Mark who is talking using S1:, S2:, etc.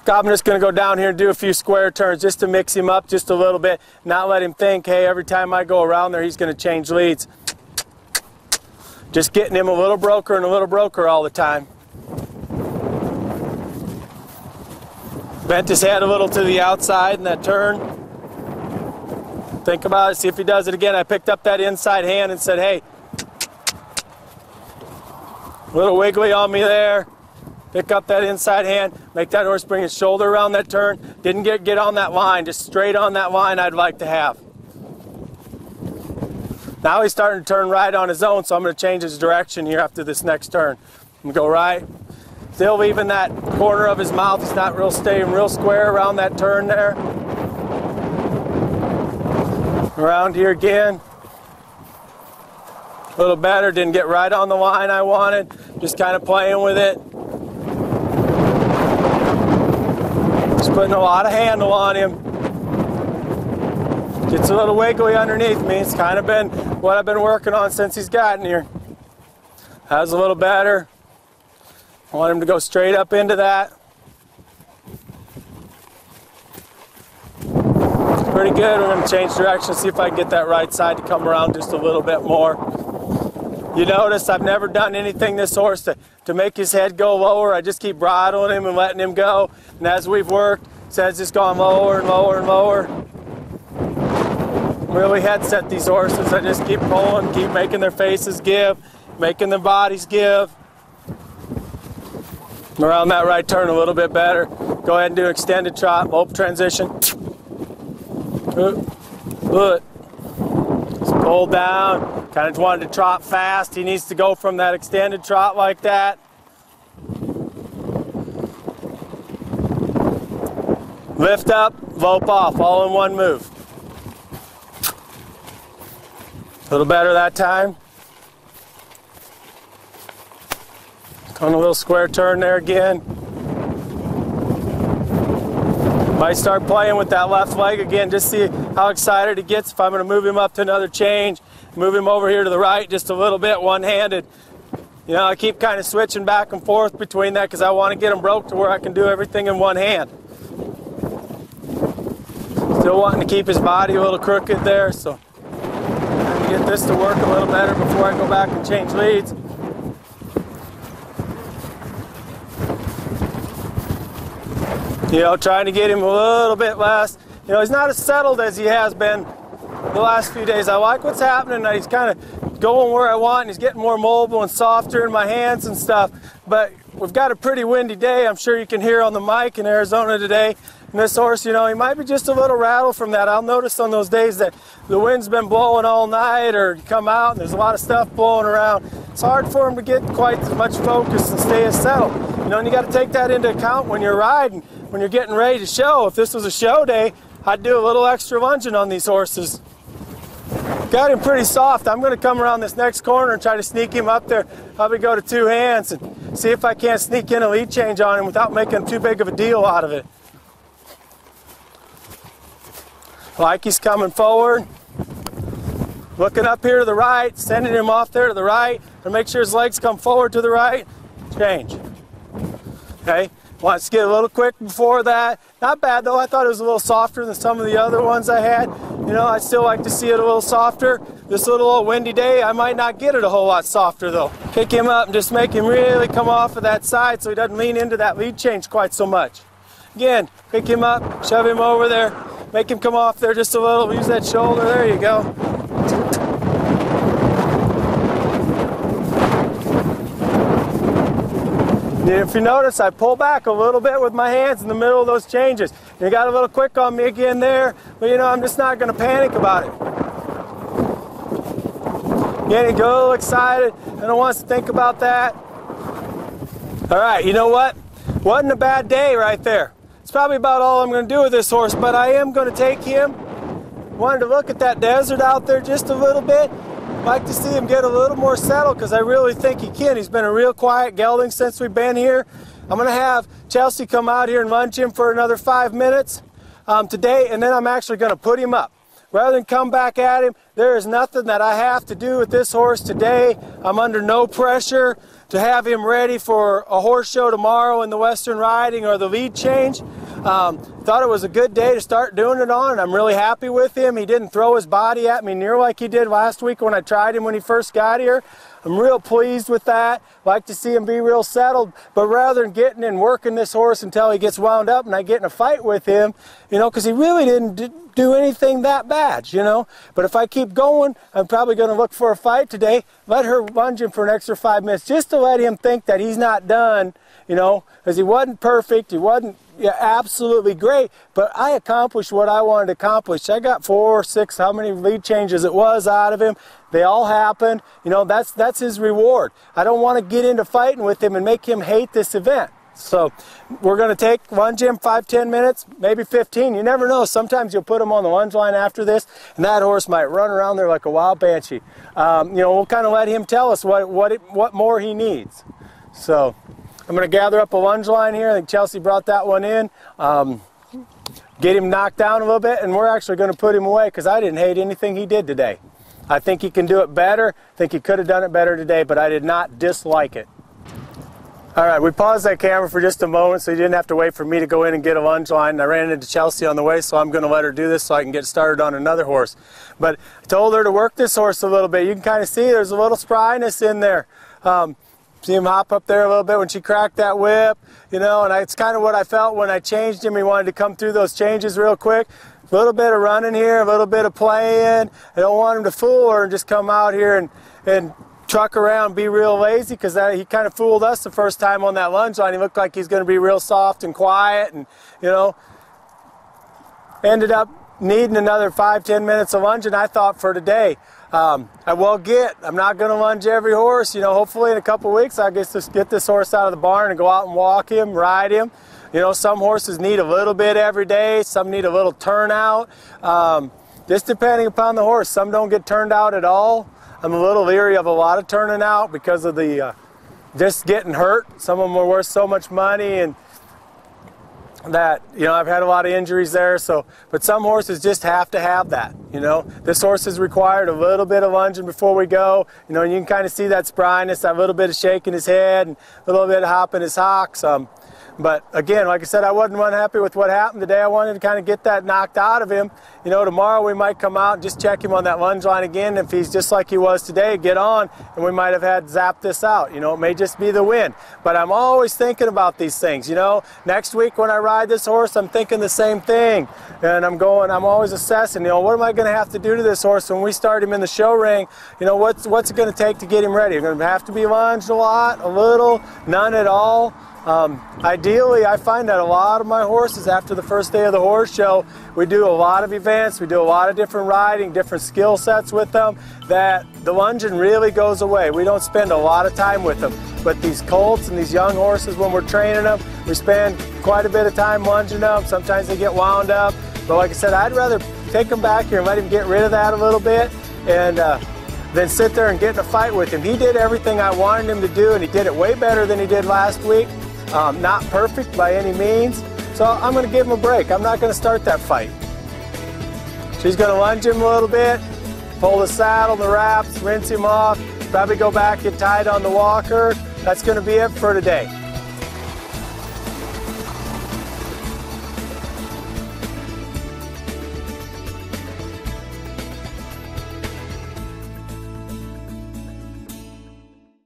S1: I'm just going to go down here and do a few square turns just to mix him up just a little bit, not let him think, hey, every time I go around there he's going to change leads. Just getting him a little broker and a little broker all the time. Bent his head a little to the outside in that turn. Think about it, see if he does it again. I picked up that inside hand and said, hey, a little wiggly on me there. Pick up that inside hand, make that horse bring his shoulder around that turn. Didn't get on that line, just straight on that line I'd like to have. Now he's starting to turn right on his own, so I'm going to change his direction here after this next turn. I'm going to go right. Still leaving that corner of his mouth. He's not staying real square around that turn there. Around here again. A little better, didn't get right on the line I wanted. Just kind of playing with it. Just putting a lot of handle on him. Gets a little wiggly underneath me. It's kind of been what I've been working on since he's gotten here. That was a little better. I want him to go straight up into that. Pretty good. We're going to change direction, see if I can get that right side to come around just a little bit more. You notice I've never done anything this horse to make his head go lower. I just keep bridling him and letting him go. And as we've worked, his head's just gone lower and lower and lower. Really head set these horses. I just keep pulling, keep making their faces give, making their bodies give. Around that right turn a little bit better. Go ahead and do extended trot, lope transition. Good. Just pull down. Kind of wanted to trot fast. He needs to go from that extended trot like that. Lift up, lope off, all in one move. A little better that time. On a little square turn there again. Might start playing with that left leg again, just see how excited he gets if I'm going to move him up to another change. Move him over here to the right just a little bit, one-handed. You know, I keep kind of switching back and forth between that because I want to get him broke to where I can do everything in one hand. Still wanting to keep his body a little crooked there, so get this to work a little better before I go back and change leads. You know, trying to get him a little bit less. You know, he's not as settled as he has been the last few days. I like what's happening. He's kind of going where I want, and he's getting more mobile and softer in my hands and stuff. But we've got a pretty windy day. I'm sure you can hear on the mic in Arizona today. And this horse, you know, he might be just a little rattled from that. I'll notice on those days that the wind's been blowing all night, or you come out and there's a lot of stuff blowing around. It's hard for him to get quite as much focus and stay as settled. You know, and you got to take that into account when you're riding, when you're getting ready to show. If this was a show day, I'd do a little extra lunging on these horses. Got him pretty soft. I'm going to come around this next corner and try to sneak him up there. Probably go to two hands and see if I can't sneak in a lead change on him without making too big of a deal out of it. Like he's coming forward. Looking up here to the right, sending him off there to the right, and make sure his legs come forward to the right. Change. Okay? Wants to get a little quick before that. Not bad though. I thought it was a little softer than some of the other ones I had. You know, I still like to see it a little softer. This little windy day, I might not get it a whole lot softer though. Pick him up and just make him really come off of that side so he doesn't lean into that lead change quite so much. Again, pick him up, shove him over there, make him come off there just a little. Use that shoulder. There you go. If you notice, I pull back a little bit with my hands in the middle of those changes. You got a little quick on me again there, but you know, I'm just not going to panic about it. Again, you get a little excited, and I want to think about that. All right, you know what? Wasn't a bad day right there. It's probably about all I'm going to do with this horse, but I am going to take him. Wanted to look at that desert out there just a little bit. Like to see him get a little more settled because I really think he can. He's been a real quiet gelding since we've been here. I'm going to have Chelsea come out here and lunge him for another 5 minutes today, and then I'm actually going to put him up. rather than come back at him, there is nothing that I have to do with this horse today. I'm under no pressure to have him ready for a horse show tomorrow in the Western Riding or the lead change. Thought it was a good day to start doing it on, and I'm really happy with him. He didn't throw his body at me near like he did last week when I tried him when he first got here. I'm real pleased with that. Like to see him be real settled, but rather than getting and working this horse until he gets wound up and I get in a fight with him, you know, because he really didn't do anything that bad, you know. But if I keep going, I'm probably going to look for a fight today. Let her lunge him for an extra 5 minutes just to let him think that he's not done, you know, because he wasn't perfect, he wasn't absolutely great, but I accomplished what I wanted to accomplish. I got 4 or 6, how many lead changes it was out of him. They all happened. You know, that's his reward. I don't want to get into fighting with him and make him hate this event. So we're going to lunge him 5-10 minutes, maybe 15. You never know. Sometimes you'll put him on the lunge line after this, and that horse might run around there like a wild banshee. You know, we'll kind of let him tell us what more he needs. So I'm going to gather up a lunge line here. I think Chelsea brought that one in. Get him knocked down a little bit, and we're actually going to put him away because I didn't hate anything he did today. I think he can do it better. I think he could have done it better today, but I did not dislike it. All right, we paused that camera for just a moment so you didn't have to wait for me to go in and get a lunge line. I ran into Chelsea on the way, so I'm going to let her do this so I can get started on another horse. But I told her to work this horse a little bit. You can kind of see there's a little spryness in there. See him hop up there a little bit when she cracked that whip, you know, and it's kind of what I felt when I changed him. He wanted to come through those changes real quick. A little bit of running here, a little bit of playing. I don't want him to fool her and just come out here and truck around, be real lazy, because he kind of fooled us the first time on that lunge line. He looked like he's going to be real soft and quiet, and, you know, ended up needing another 5-10 minutes of lunging, I thought, for today. I'm not going to lunge every horse. You know, hopefully in a couple weeks I get this horse out of the barn and go out and walk him, ride him. You know, some horses need a little bit every day. Some need a little turnout. Just depending upon the horse. Some don't get turned out at all. I'm a little leery of a lot of turning out because of the just getting hurt. Some of them are worth so much money, and that, you know, I've had a lot of injuries there. So, but some horses just have to have that. You know, this horse has required a little bit of lunging before we go. You know, and you can kind of see that spryness, that little bit of shaking his head, and a little bit of hopping his hocks. But again, like I said, I wasn't unhappy with what happened today. I wanted to kind of get that knocked out of him. You know, tomorrow we might come out and just check him on that lunge line again. If he's just like he was today, get on, and we might have had zap this out. You know, it may just be the wind. But I'm always thinking about these things. You know, next week when I ride this horse, I'm thinking the same thing. And I'm always assessing, you know, what am I going to have to do to this horse when we start him in the show ring? You know, what's it going to take to get him ready? You're going to have to be lunged a lot, a little, none at all. Ideally, I find that a lot of my horses, after the first day of the horse show, we do a lot of events, we do a lot of different riding, different skill sets with them, that the lunging really goes away. We don't spend a lot of time with them. But these colts and these young horses, when we're training them, we spend quite a bit of time lunging them. Sometimes they get wound up. But like I said, I'd rather take them back here and let him get rid of that a little bit, and then sit there and get in a fight with him. He did everything I wanted him to do, and he did it way better than he did last week. Not perfect by any means, so I'm going to give him a break. I'm not going to start that fight. She's going to lunge him a little bit, pull the saddle, the wraps, rinse him off, probably go back, get tied on the walker. That's going to be it for today.